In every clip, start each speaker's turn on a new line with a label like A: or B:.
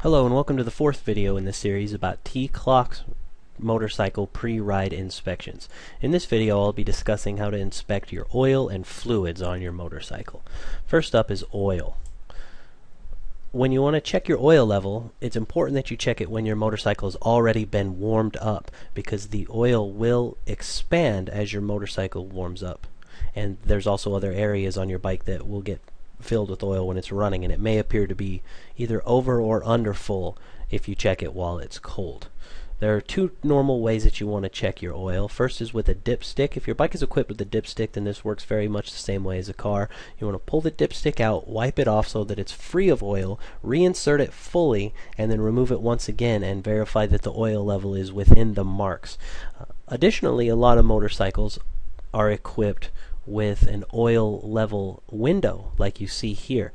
A: Hello and welcome to the fourth video in this series about T-CLOCS motorcycle pre-ride inspections. In this video I'll be discussing how to inspect your oil and fluids on your motorcycle. First up is oil. When you want to check your oil level, it's important that you check it when your motorcycle has already been warmed up, because the oil will expand as your motorcycle warms up. And there's also other areas on your bike that will get filled with oil when it's running, and it may appear to be either over or under full if you check it while it's cold. There are two normal ways that you want to check your oil. First is with a dipstick. If your bike is equipped with a dipstick, then this works very much the same way as a car. You want to pull the dipstick out, wipe it off so that it's free of oil, reinsert it fully, and then remove it once again and verify that the oil level is within the marks. Additionally, a lot of motorcycles are equipped with an oil level window like you see here.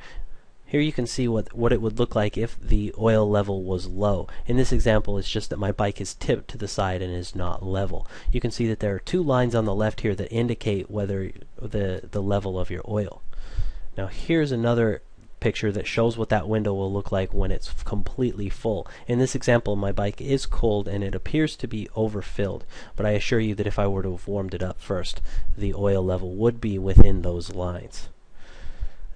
A: Here you can see what it would look like if the oil level was low. In this example, it's just that my bike is tipped to the side and is not level. You can see that there are two lines on the left here that indicate whether the level of your oil. Now here's another picture that shows what that window will look like when it's completely full. In this example, my bike is cold and it appears to be overfilled, but I assure you that if I were to have warmed it up first, the oil level would be within those lines.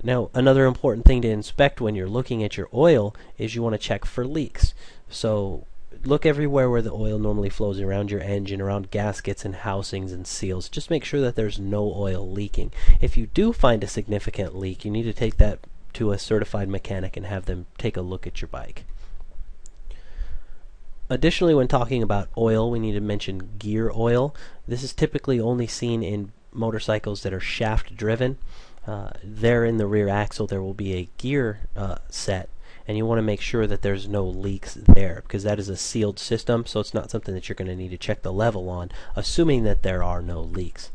A: Now, another important thing to inspect when you're looking at your oil is you want to check for leaks. So look everywhere where the oil normally flows, around your engine, around gaskets and housings and seals. Just make sure that there's no oil leaking. If you do find a significant leak, you need to take that to a certified mechanic and have them take a look at your bike. Additionally, when talking about oil, we need to mention gear oil. This is typically only seen in motorcycles that are shaft driven. There in the rear axle there will be a gear set, and you want to make sure that there's no leaks there, because that is a sealed system, so it's not something that you're going to need to check the level on, assuming that there are no leaks.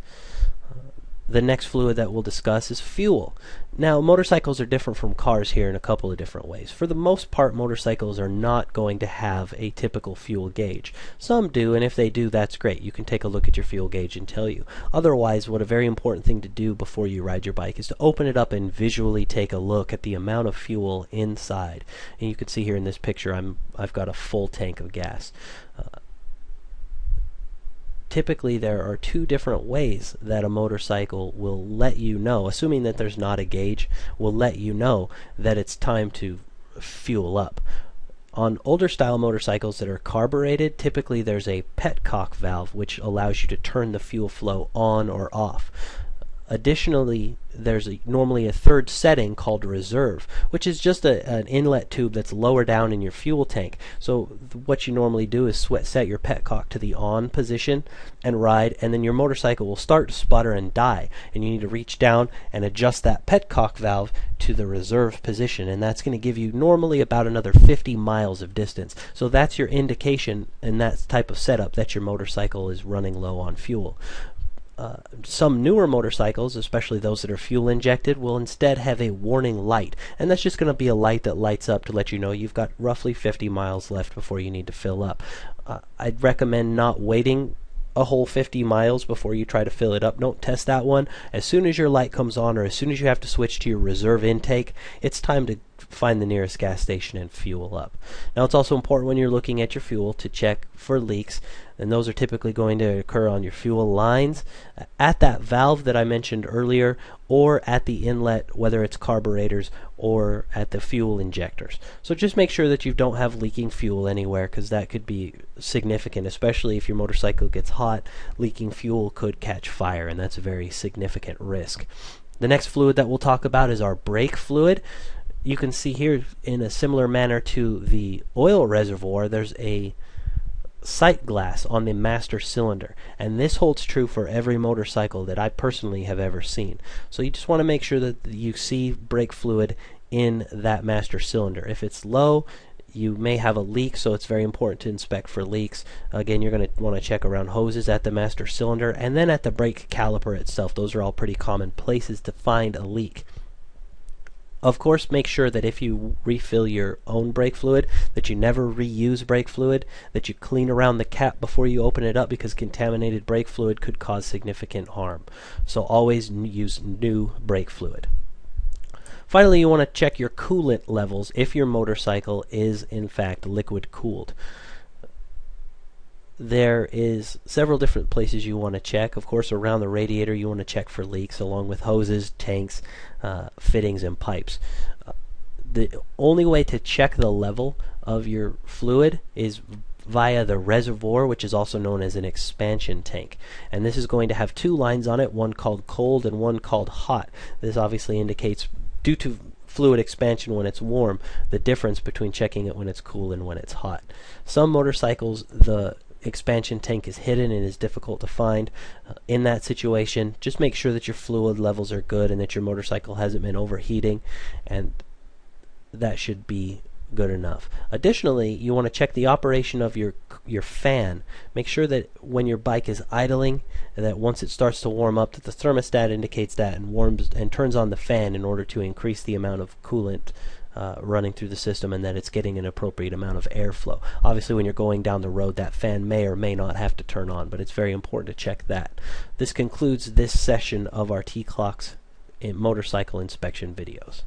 A: The next fluid that we'll discuss is fuel. Now, motorcycles are different from cars here in a couple of different ways. For the most part, motorcycles are not going to have a typical fuel gauge. Some do, and if they do, that's great. You can take a look at your fuel gauge and tell you. Otherwise, what a very important thing to do before you ride your bike is to open it up and visually take a look at the amount of fuel inside. And you can see here in this picture, I've got a full tank of gas. Typically, there are two different ways that a motorcycle will let you know, assuming that there's not a gauge, will let you know that it's time to fuel up. On older style motorcycles that are carbureted, typically there's a petcock valve which allows you to turn the fuel flow on or off. Additionally, there's normally a third setting called reserve, which is just an inlet tube that's lower down in your fuel tank. So what you normally do is set your petcock to the on position and ride, and then your motorcycle will start to sputter and die, and you need to reach down and adjust that petcock valve to the reserve position, and that's going to give you normally about another 50 miles of distance. So that's your indication in that type of setup that your motorcycle is running low on fuel. Some newer motorcycles, especially those that are fuel injected, will instead have a warning light, and that's just going to be a light that lights up to let you know you've got roughly 50 miles left before you need to fill up. I'd recommend not waiting a whole 50 miles before you try to fill it up. Don't test that one. As soon as your light comes on, or as soon as you have to switch to your reserve intake, it's time to find the nearest gas station and fuel up. Now, it's also important when you're looking at your fuel to check for leaks, and those are typically going to occur on your fuel lines, at that valve that I mentioned earlier, or at the inlet, whether it's carburetors or at the fuel injectors. So just make sure that you don't have leaking fuel anywhere, because that could be significant, especially if your motorcycle gets hot. Leaking fuel could catch fire, and that's a very significant risk. The next fluid that we'll talk about is our brake fluid. You can see here, in a similar manner to the oil reservoir, there's a sight glass on the master cylinder, and this holds true for every motorcycle that I personally have ever seen. So you just want to make sure that you see brake fluid in that master cylinder. If it's low, you may have a leak, so it's very important to inspect for leaks. Again, you're going to want to check around hoses at the master cylinder and then at the brake caliper itself. Those are all pretty common places to find a leak. Of course, make sure that if you refill your own brake fluid, that you never reuse brake fluid, that you clean around the cap before you open it up, because contaminated brake fluid could cause significant harm. So always use new brake fluid. Finally, you want to check your coolant levels if your motorcycle is in fact liquid cooled. There is several different places you want to check. Of course, around the radiator you want to check for leaks, along with hoses, tanks, fittings, and pipes. The only way to check the level of your fluid is via the reservoir, which is also known as an expansion tank. And this is going to have two lines on it, one called cold and one called hot. This obviously indicates, due to fluid expansion when it's warm, the difference between checking it when it's cool and when it's hot. Some motorcycles, the expansion tank is hidden and is difficult to find. In that situation, just make sure that your fluid levels are good and that your motorcycle hasn't been overheating, and that should be good enough. Additionally, you want to check the operation of your fan. Make sure that when your bike is idling, that once it starts to warm up, that the thermostat indicates that and warms and turns on the fan in order to increase the amount of coolant running through the system, and that it's getting an appropriate amount of airflow. Obviously, when you're going down the road, that fan may or may not have to turn on, but it's very important to check that. This concludes this session of our T-CLOCS motorcycle inspection videos.